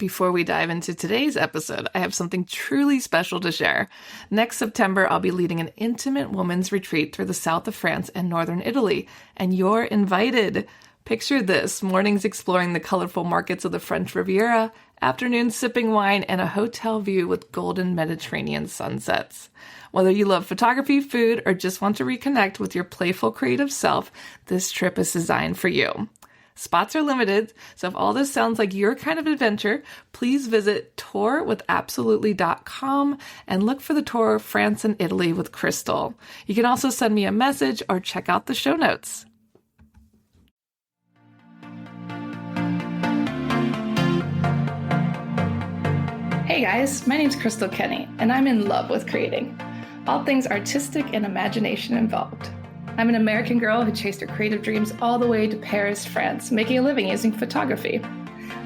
Before we dive into today's episode, I have something truly special to share. Next September, I'll be leading an intimate women's retreat through the south of France and northern Italy, and you're invited. Picture this: mornings exploring the colorful markets of the French Riviera, afternoons sipping wine, and a hotel view with golden Mediterranean sunsets. Whether you love photography, food, or just want to reconnect with your playful creative self, this trip is designed for you. Spots are limited, so if all this sounds like your kind of adventure, please visit tourwithabsolutely.com and look for the tour France and Italy with Crystal. You can also send me a message or check out the show notes. Hey guys, my name's Crystal Kenny, and I'm in love with creating. All things artistic and imagination involved. I'm an American girl who chased her creative dreams all the way to Paris, France, making a living using photography.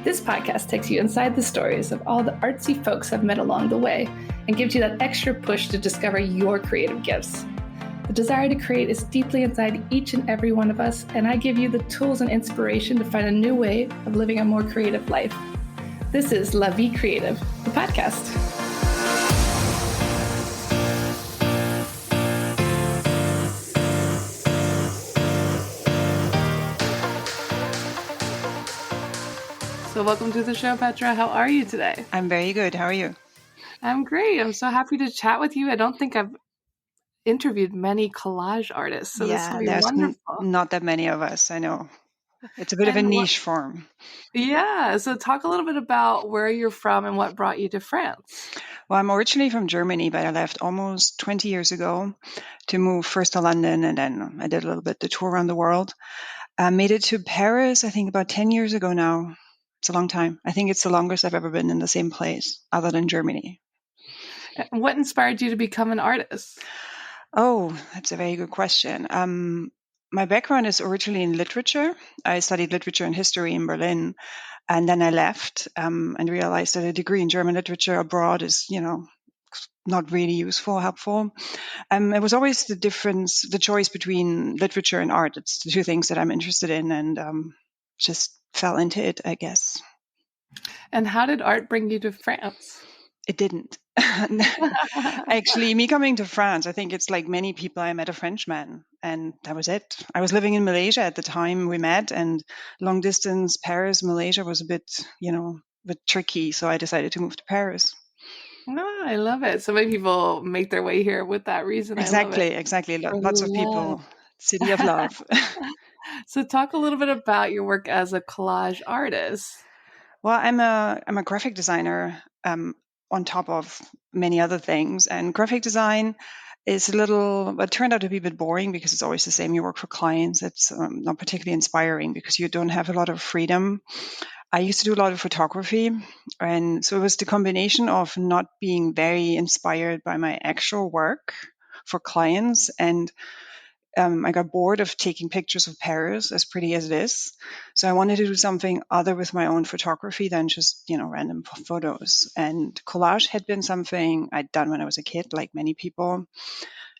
This podcast takes you inside the stories of all the artsy folks I've met along the way and gives you that extra push to discover your creative gifts. The desire to create is deeply inside each and every one of us, and I give you the tools and inspiration to find a new way of living a more creative life. This is La Vie Creative, the podcast. So welcome to the show, Petra. How are you today? I'm very good. How are you? I'm great. I'm so happy to chat with you. I don't think I've interviewed many collage artists, so this will be there's wonderful. Not that many of us, I know. It's a bit of a niche form. Yeah, so talk a little bit about where you're from and what brought you to France. Well, I'm originally from Germany, but I left almost 20 years ago to move first to London, and then I did a little bit the tour around the world. I made it to Paris, I think about 10 years ago now. It's a long time. I think it's the longest I've ever been in the same place other than Germany. What inspired you to become an artist? Oh, that's a very good question. My background is originally in literature. I studied literature and history in Berlin, and then I left and realized that a degree in German literature abroad is, not really useful, helpful. It was always the choice between literature and art. It's the two things that I'm interested in, and just fell into it, I guess. And how did art bring you to France? It didn't. Actually, me coming to France, I think it's like many people, I met a Frenchman, and that was it. I was living in Malaysia at the time we met, and long distance Paris, Malaysia was a bit tricky, so I decided to move to Paris. Oh, I love it. So many people make their way here with that reason. Exactly. Lots of people. City of love. So talk a little bit about your work as a collage artist. Well, I'm a graphic designer on top of many other things. And graphic design is it turned out to be a bit boring because it's always the same. You work for clients. It's not particularly inspiring because you don't have a lot of freedom. I used to do a lot of photography, and so it was the combination of not being very inspired by my actual work for clients, and I got bored of taking pictures of Paris, as pretty as it is. So I wanted to do something other with my own photography than just, random photos. And collage had been something I'd done when I was a kid, like many people.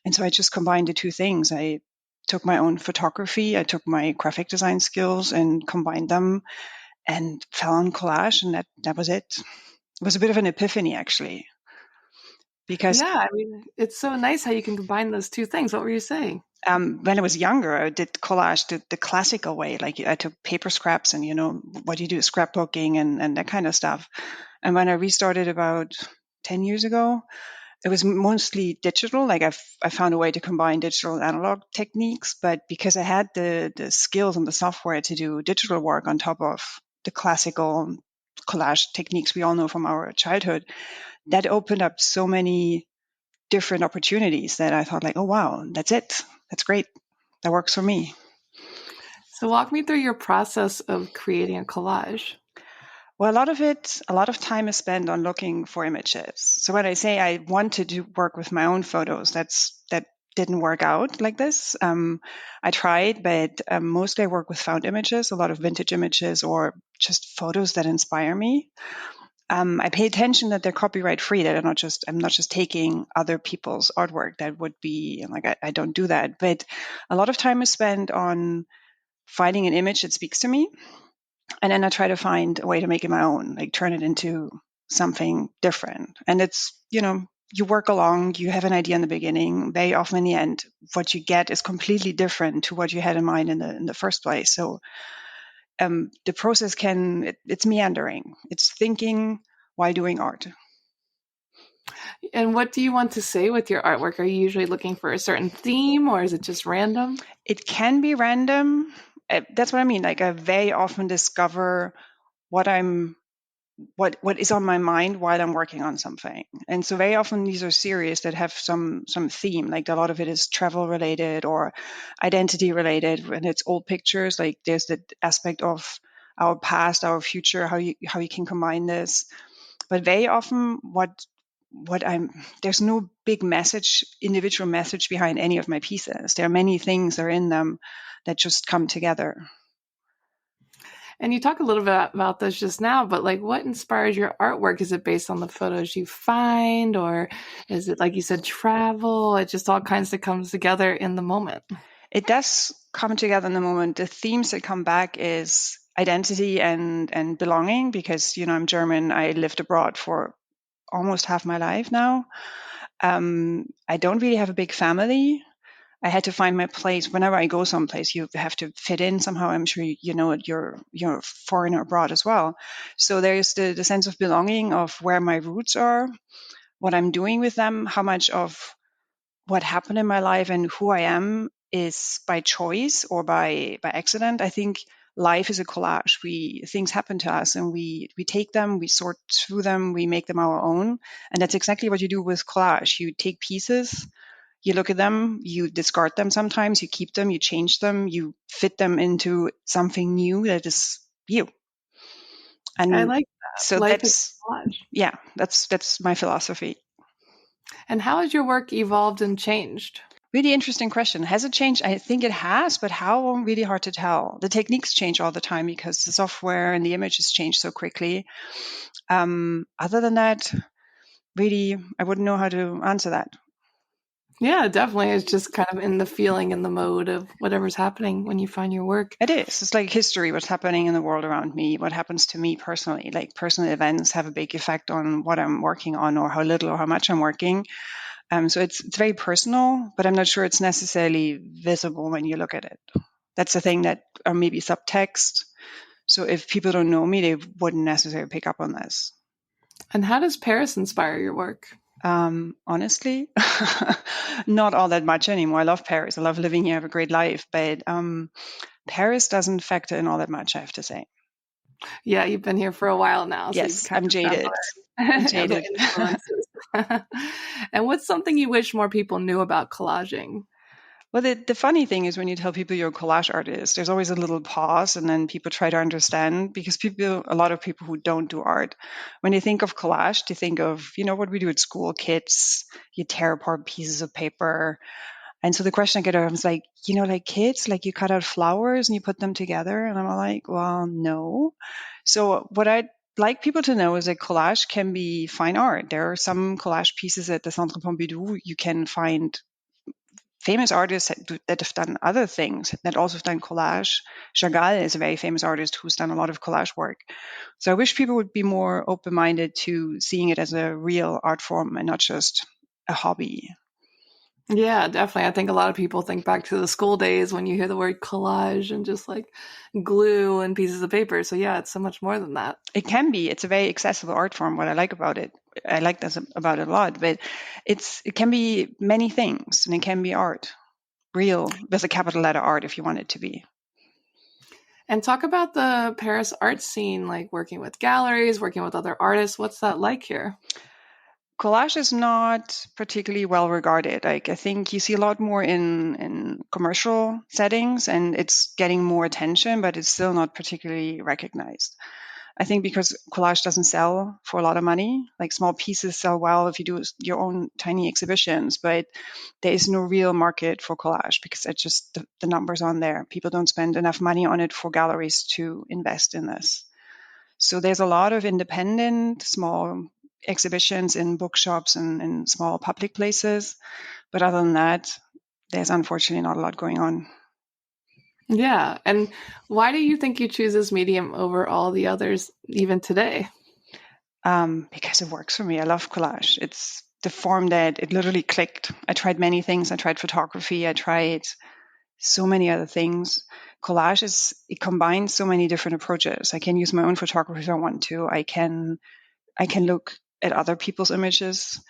And so I just combined the two things. I took my own photography, I took my graphic design skills and combined them, and fell on collage, and that was it. It was a bit of an epiphany, actually. Because it's so nice how you can combine those two things. What were you saying? When I was younger, I did collage the classical way. Like I took paper scraps and, what you do, scrapbooking and that kind of stuff. And when I restarted about 10 years ago, it was mostly digital. Like I found a way to combine digital and analog techniques, but because I had the skills and the software to do digital work on top of the classical collage techniques we all know from our childhood, that opened up so many different opportunities that I thought like, oh, wow, that's it. That's great. That works for me. So walk me through your process of creating a collage. Well, a lot of time is spent on looking for images. So when I say I wanted to work with my own photos, that didn't work out like this. I tried, but mostly I work with found images, a lot of vintage images or just photos that inspire me. I pay attention that they're copyright free, that I'm not just taking other people's artwork. That would be like, I don't do that. But a lot of time is spent on finding an image that speaks to me. And then I try to find a way to make it my own, like turn it into something different. And it's, you work along, you have an idea in the beginning. Very often in the end, what you get is completely different to what you had in mind in the first place. So the process it's meandering. It's thinking while doing art. And what do you want to say with your artwork? Are you usually looking for a certain theme, or is it just random? It can be random. That's what I mean. Like I very often discover what what is on my mind while I'm working on something. And so very often these are series that have some theme. Like a lot of it is travel related or identity related, and it's old pictures. Like there's the aspect of our past, our future, how you can combine this. But very often what I'm there's no big message, individual message behind any of my pieces. There are many things that are in them that just come together. And you talk a little bit about this just now, but like what inspires your artwork? Is it based on the photos you find, or is it, like you said, travel? It just all kinds of comes together in the moment. It does come together in the moment. The themes that come back is identity and belonging, because I'm German. I lived abroad for almost half my life now. I don't really have a big family. I had to find my place. Whenever I go someplace, you have to fit in somehow. I'm sure you know it. You're a foreigner abroad as well. So there's the sense of belonging, of where my roots are, what I'm doing with them, how much of what happened in my life and who I am is by choice or by accident. I think life is a collage. Things happen to us and we take them, we sort through them, we make them our own. And that's exactly what you do with collage. You take pieces, you look at them, you discard them sometimes, you keep them, you change them, you fit them into something new that is you. I And like that. so Life is a collage. that's my philosophy. And how has your work evolved and changed? Really interesting question. Has it changed? I think it has, but how? Really hard to tell. The techniques change all the time because the software and the images change so quickly. Other than that, really, I wouldn't know how to answer that. Yeah, definitely. It's just kind of in the feeling and the mode of whatever's happening when you find your work. It is. It's like history, what's happening in the world around me, what happens to me personally. Like personal events have a big effect on what I'm working on or how little or how much I'm working. So it's very personal, but I'm not sure it's necessarily visible when you look at it. That's the thing that, or maybe subtext. So if people don't know me, they wouldn't necessarily pick up on this. And how does Paris inspire your work? Honestly, not all that much anymore. I love Paris. I love living here. I have a great life, but Paris doesn't factor in all that much, I have to say. Yeah, you've been here for a while now, so you've Yes, kind I'm of got jaded. I'm the jaded. influences. And what's something you wish more people knew about collaging? Well, the funny thing is when you tell people you're a collage artist, there's always a little pause, and then people try to understand, because a lot of people who don't do art, when they think of collage, they think of, what we do at school, kids, you tear apart pieces of paper. And so the question I get is like, like kids, like you cut out flowers and you put them together. And I'm like, well, no. So what I'd like people to know is that collage can be fine art. There are some collage pieces at the Centre Pompidou. You can find famous artists that have done other things, that also have done collage. Chagall is a very famous artist who's done a lot of collage work. So I wish people would be more open-minded to seeing it as a real art form and not just a hobby. Yeah, definitely. I think a lot of people think back to the school days when you hear the word collage and just like glue and pieces of paper. So yeah, it's so much more than that. It can be. It's a very accessible art form. What I like about it, I like this about it a lot. But it can be many things, and it can be art, real with a capital letter art, if you want it to be. And talk about the Paris art scene, like working with galleries, working with other artists. What's that like here? Collage is not particularly well regarded. Like I think you see a lot more in commercial settings, and it's getting more attention, but it's still not particularly recognized. I think because collage doesn't sell for a lot of money. Like small pieces sell well if you do your own tiny exhibitions, but there is no real market for collage because it's just the numbers on there. People don't spend enough money on it for galleries to invest in this. So there's a lot of independent small exhibitions in bookshops and in small public places. But other than that, there's unfortunately not a lot going on. Yeah. And why do you think you choose this medium over all the others, even today? Because it works for me. I love collage. It's the form that it literally clicked. I tried many things. I tried photography. I tried so many other things. Collage it combines so many different approaches. I can use my own photography if I want to. I can look at other people's images.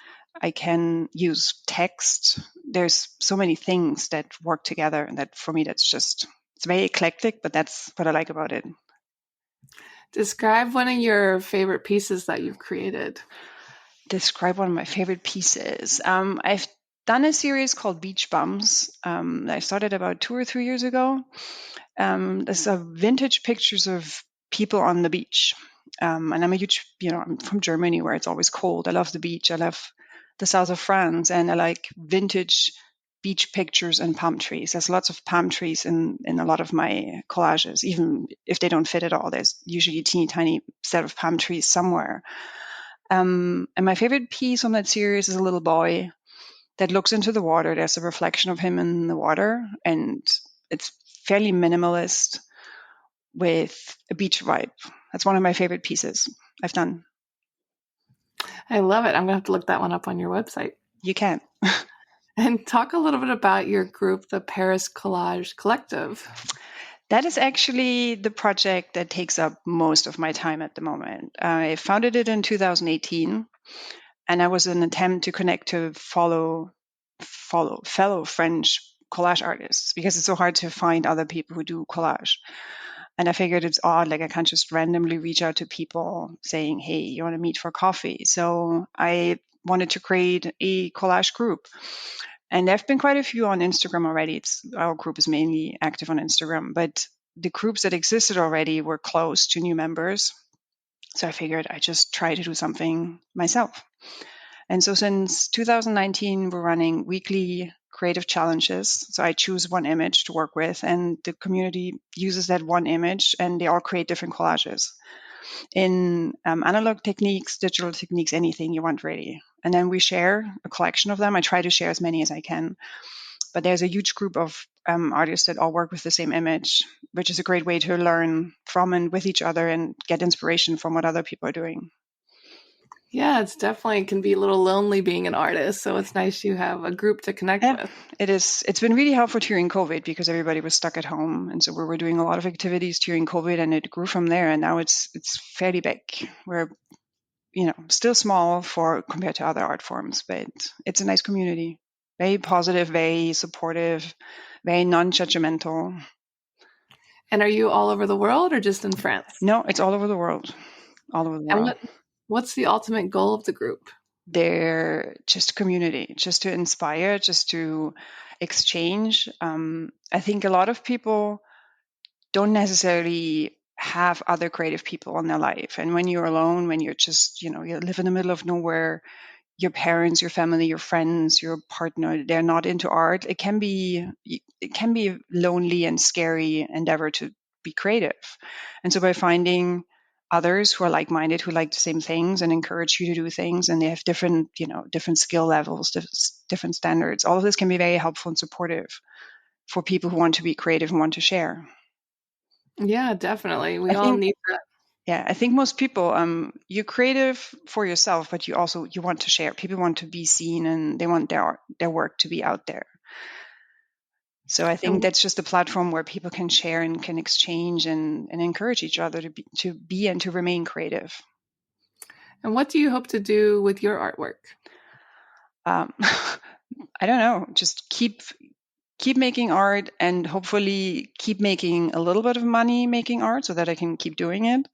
I can use text. There's so many things that work together, and that for me, it's very eclectic, but that's what I like about it. Describe one of your favorite pieces that you've created. Describe one of my favorite pieces. I've done a series called Beach Bums. I started about 2 or 3 years ago. There's vintage pictures of people on the beach. And I'm a huge, I'm from Germany where it's always cold. I love the beach. I love the south of France, and I like vintage beach pictures and palm trees. There's lots of palm trees in a lot of my collages, even if they don't fit at all. There's usually a teeny tiny set of palm trees somewhere. And my favorite piece on that series is a little boy that looks into the water. There's a reflection of him in the water, and it's fairly minimalist with a beach vibe. That's one of my favorite pieces I've done. I love it. I'm going to have to look that one up on your website. You can. And talk a little bit about your group, the Paris Collage Collective. That is actually the project that takes up most of my time at the moment. I founded it in 2018, and I was an attempt to connect to fellow French collage artists, because it's so hard to find other people who do collage. And I figured it's odd, like I can't just randomly reach out to people saying, hey, you want to meet for coffee? So I wanted to create a collage group. And there have been quite a few on Instagram already. Our group is mainly active on Instagram, but the groups that existed already were close to new members. So I figured I just try to do something myself. And so since 2019, we're running weekly creative challenges. So I choose one image to work with, and the community uses that one image, and they all create different collages in analog techniques, digital techniques, anything you want, really. And then we share a collection of them. I try to share as many as I can. But there's a huge group of artists that all work with the same image, which is a great way to learn from and with each other and get inspiration from what other people are doing. Yeah, it's definitely can be a little lonely being an artist. So it's nice you have a group to connect Yeah, with. it is. It's been really helpful during COVID because everybody was stuck at home, and so we were doing a lot of activities during COVID, and it grew from there. And now it's fairly big. We're still small for compared to other art forms, but it's a nice community. Very positive, very supportive, very non-judgmental. And are you all over the world or just in France? No, it's all over the world. All over the And world. what's the ultimate goal of the group? They're just community, just to inspire, just to exchange. I think a lot of people don't necessarily have other creative people in their life. And when you're alone, when you're just, you live in the middle of nowhere, your parents, your family, your friends, your partner, they're not into art, it can be a lonely and scary endeavor to be creative. And so by finding others who are like-minded, who like the same things and encourage you to do things, and they have different skill levels, different standards, all of this can be very helpful and supportive for people who want to be creative and want to share. Yeah, definitely. We I all think need that. Yeah, I think most people, you're creative for yourself, but you want to share. People want to be seen, and they want their work to be out there. So I think And, that's just a platform where people can share and can exchange and encourage each other to be and to remain creative. and what do you hope to do with your artwork? Um, I don't know, just keep making art, and hopefully keep making a little bit of money making art so that I can keep doing it.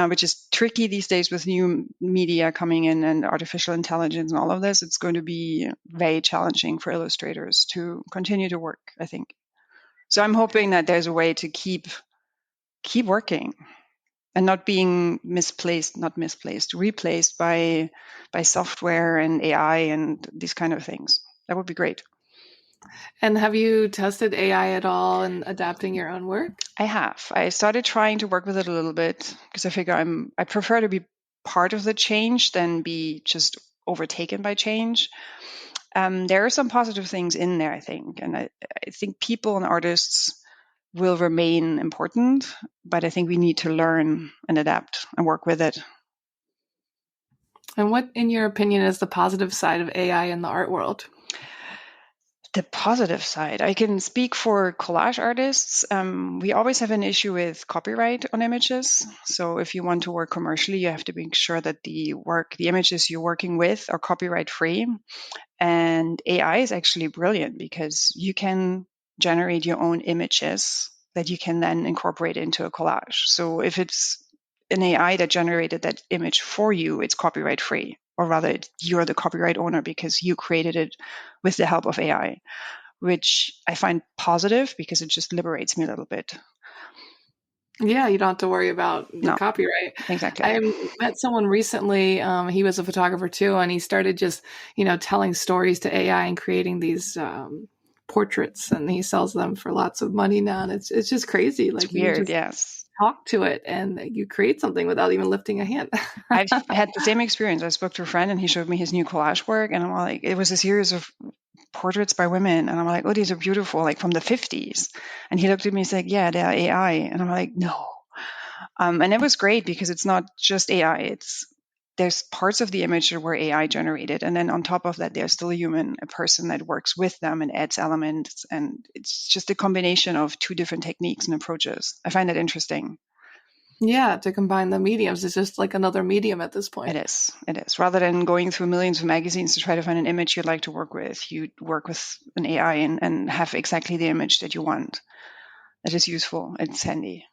Which is tricky these days with new media coming in and artificial intelligence and all of this. It's going to be very challenging for illustrators to continue to work, I think. So I'm hoping that there's a way to keep working and not being replaced by software and AI and these kind of things. That would be great. And have you tested AI at all in adapting your own work? I have. I started trying to work with it a little bit because I figure I prefer to be part of the change than be just overtaken by change. There are some positive things in there, I think, and I think people and artists will remain important, but I think we need to learn and adapt and work with it. And what, in your opinion, is the positive side of AI in the art world? The positive side, I can speak for collage artists. We always have an issue with copyright on images. So if you want to work commercially, you have to make sure that the images you're working with are copyright free. And AI is actually brilliant because you can generate your own images that you can then incorporate into a collage. So if it's an AI that generated that image for you, it's copyright free, or rather, you're the copyright owner because you created it with the help of AI, which I find positive because it just liberates me a little bit. Yeah, you don't have to worry about the No, copyright. exactly. I met someone recently. He was a photographer too, and he started just, telling stories to AI and creating these portraits, and he sells them for lots of money now. And it's just crazy. It's Like you weird, just yes. talk to it, and you create something without even lifting a hand. I've had the same experience. I spoke to a friend and he showed me his new collage work, and I'm like, it was a series of portraits by women, and I'm like, oh, these are beautiful, like from the 50s. And he looked at me and said, yeah, they're AI. And I'm like, no. And it was great because it's not just AI. There's parts of the image that were AI generated, and then on top of that, there's still a person that works with them and adds elements, and it's just a combination of two different techniques and approaches. I find that interesting. Yeah, to combine the mediums, it's just like another medium at this It point. is. It is. Rather than going through millions of magazines to try to find an image you'd like to work with, you work with an AI and have exactly the image that you want. That is useful. It's handy.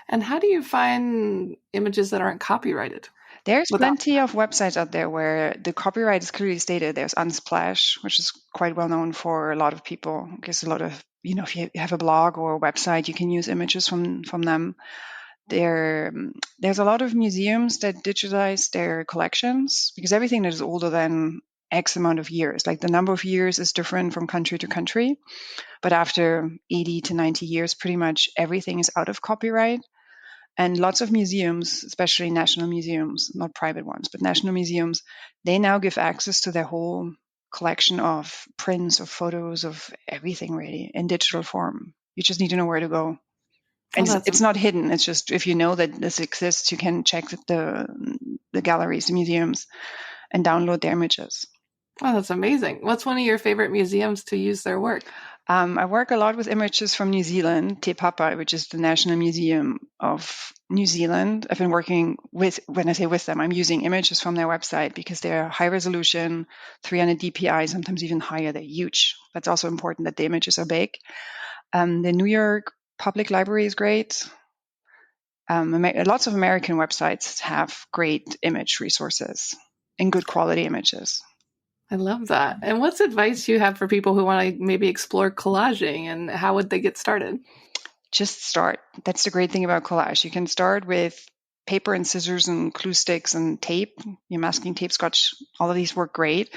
And how do you find images that aren't copyrighted? There's Without plenty of websites out there where the copyright is clearly stated. There's Unsplash, which is quite well known for a lot of people. Because a lot of, if you have a blog or a website, you can use images from them. There's a lot of museums that digitize their collections because everything that is older than X amount of years, like the number of years is different from country to country. But after 80 to 90 years, pretty much everything is out of copyright. And lots of museums, especially national museums, not private ones, but national museums, they now give access to their whole collection of prints, of photos, of everything really in digital form. You just need to know where to go. oh, And that's it's not hidden. It's just if you know that this exists, you can check the galleries, the museums, and download their images. oh, that's amazing. What's one of your favorite museums to use their work? I work a lot with images from New Zealand, Te Papa, which is the National Museum of New Zealand. I've been working with, when I say with them, I'm using images from their website because they're high resolution, 300 DPI, sometimes even higher. They're huge. That's also important that the images are big. The New York Public Library is great. Lots of American websites have great image resources and good quality images. I love that. And what's advice you have for people who want to maybe explore collaging, and how would they get started? Just start. That's the great thing about collage. You can start with paper and scissors and glue sticks and tape. Your masking tape, scotch, all of these work great.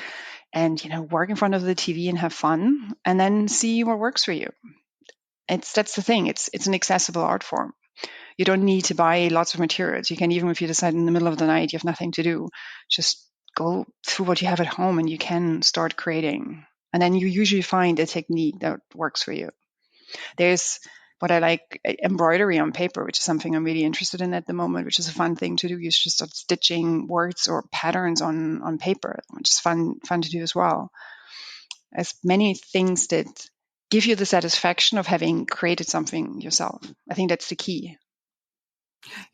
And work in front of the TV and have fun, and then see what works for you. That's the thing. It's an accessible art form. You don't need to buy lots of materials. You can, even if you decide in the middle of the night you have nothing to do, just go through what you have at home and you can start creating. And then you usually find a technique that works for you. There's what I like, embroidery on paper, which is something I'm really interested in at the moment, which is a fun thing to do. You just start stitching words or patterns on paper, which is fun to do as well. As many things that give you the satisfaction of having created something yourself. I think that's the key.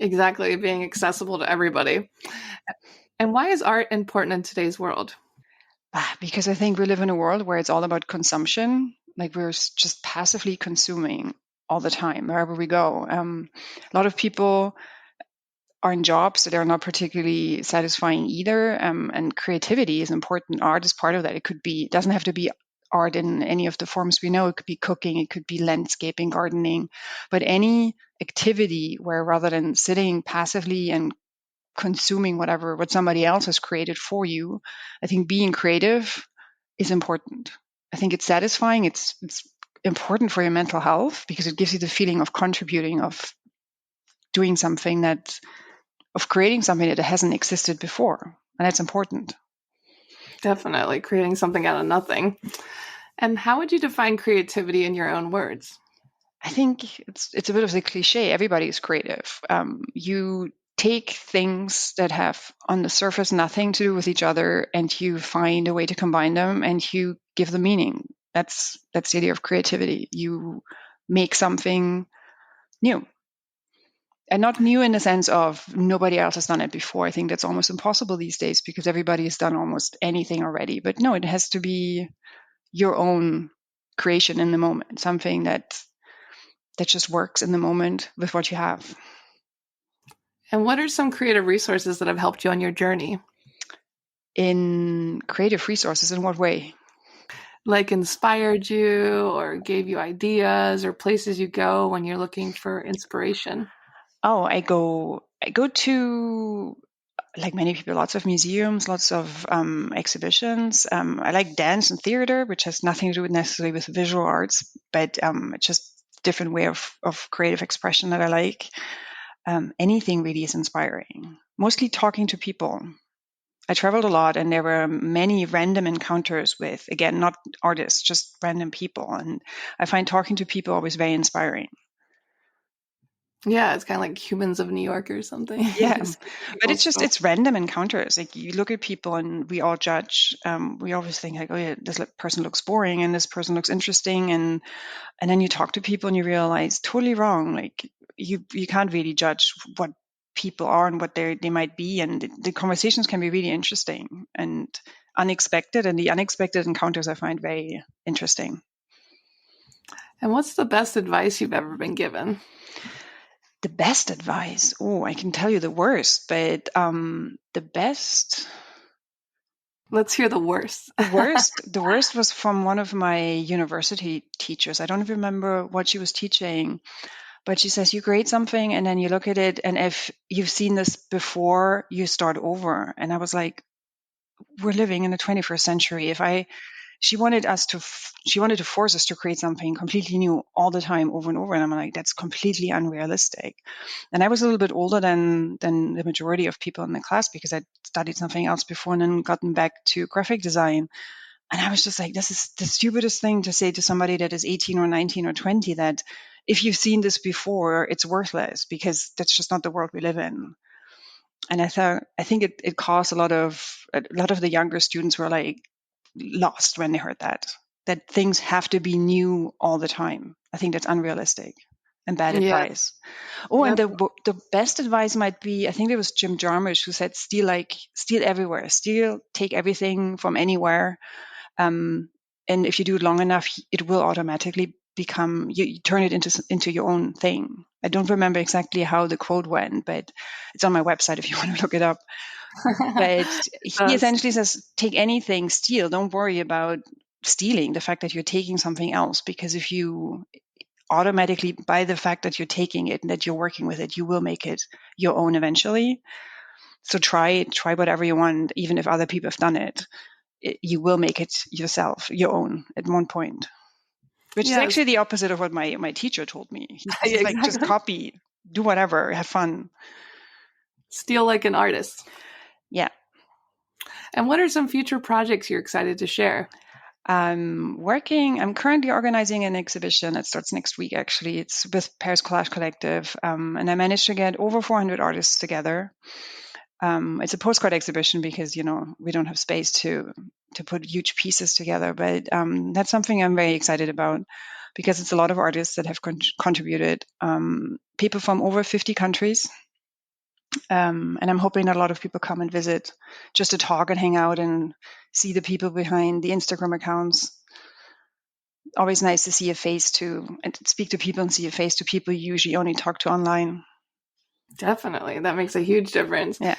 Exactly, being accessible to everybody. And why is art important in today's world? Because I think we live in a world where it's all about consumption. Like we're just passively consuming all the time, wherever we go. A lot of people are in jobs that are not particularly satisfying either. And creativity is important. Art is part of that. It doesn't have to be art in any of the forms we know. It could be cooking, it could be landscaping, gardening, but any activity where rather than sitting passively and consuming what somebody else has created for you, I think being creative is important. I think it's satisfying. It's important for your mental health because it gives you the feeling of contributing, of doing something of creating something that hasn't existed before. And that's important. Definitely creating something out of nothing. And how would you define creativity in your own words? I think it's a bit of the cliche. Everybody is creative. You take things that have on the surface nothing to do with each other, and you find a way to combine them, and you give them meaning. That's the idea of creativity. You make something new, and not new in the sense of nobody else has done it before. I think that's almost impossible these days because everybody has done almost anything already. But no, it has to be your own creation in the moment, something that just works in the moment with what you have. And what are some creative resources that have helped you on your journey? In creative resources, in what way? Like inspired you or gave you ideas or places you go when you're looking for inspiration? Oh, I go to, like many people, lots of museums, lots of exhibitions. I like dance and theater, which has nothing to do with necessarily with visual arts, but it's just a different way of creative expression that I like. Anything really is inspiring. Mostly talking to people. I traveled a lot, and there were many random encounters with, again, not artists, just random people. And I find talking to people always very inspiring. Yeah, it's kind of like Humans of New York or something. Yeah, Just but people's stuff. it's random encounters. Like you look at people and we all judge. We always think like, oh yeah, this person looks boring and this person looks interesting, and then you talk to people and you realize totally wrong. Like you can't really judge what people are and what they might be, and the conversations can be really interesting and unexpected. And the unexpected encounters I find very interesting. And what's the best advice you've ever been given? The best advice? Oh, I can tell you the worst, but the best. Let's hear the worst. The worst was from one of my university teachers. I don't remember what she was teaching, but she says you grade something and then you look at it, and if you've seen this before, you start over. And I was like, we're living in the 21st century. She wanted to force us to create something completely new all the time, over and over. And I'm like, that's completely unrealistic. And I was a little bit older than the majority of people in the class because I'd studied something else before and then gotten back to graphic design. And I was just like, this is the stupidest thing to say to somebody that is 18 or 19 or 20, that if you've seen this before, it's worthless, because that's just not the world we live in. And I think it caused a lot of the younger students were like lost when they heard that things have to be new all the time. I think that's unrealistic and bad Yeah. advice. Oh, and Yep. the best advice might be, I think it was Jim Jarmusch who said, steal everywhere, take everything from anywhere. And if you do it long enough, it will automatically become, you turn it into your own thing. I don't remember exactly how the quote went, but it's on my website if you want to look it up. But he essentially says, take anything, steal. Don't worry about stealing, the fact that you're taking something else, because if you automatically, by the fact that you're taking it and that you're working with it, you will make it your own eventually. So try whatever you want, even if other people have done it. You will make it yourself, your own, at one point. Which is actually the opposite of what my teacher told me. He's exactly. like, just copy, do whatever, have fun. Steal like an artist. Yeah. And what are some future projects you're excited to share? I'm currently organizing an exhibition that starts next week, actually. It's with Paris Collage Collective. And I managed to get over 400 artists together. It's a postcard exhibition because, we don't have space to put huge pieces together. But that's something I'm very excited about because it's a lot of artists that have contributed. People from over 50 countries. And I'm hoping that a lot of people come and visit just to talk and hang out and see the people behind the Instagram accounts. Always nice to see a face and speak to people and see a face to people you usually only talk to online. Definitely. That makes a huge difference. Yeah.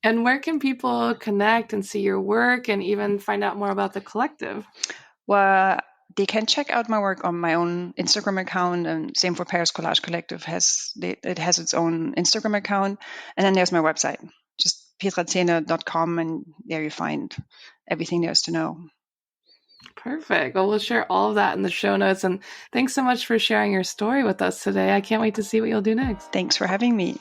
And where can people connect and see your work and even find out more about the collective? Well, they can check out my work on my own Instagram account, and same for Paris Collage Collective. It has its own Instagram account, and then there's my website, just petrazene.com, and there you find everything there is to know. Perfect. Well, we'll share all of that in the show notes, and thanks so much for sharing your story with us today. I can't wait to see what you'll do next. Thanks for having me.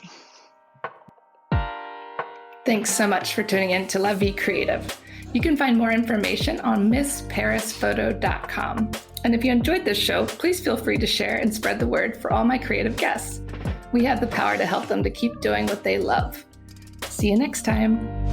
Thanks so much for tuning in to La Vie Creative. You can find more information on MissParisPhoto.com. And if you enjoyed this show, please feel free to share and spread the word for all my creative guests. We have the power to help them to keep doing what they love. See you next time.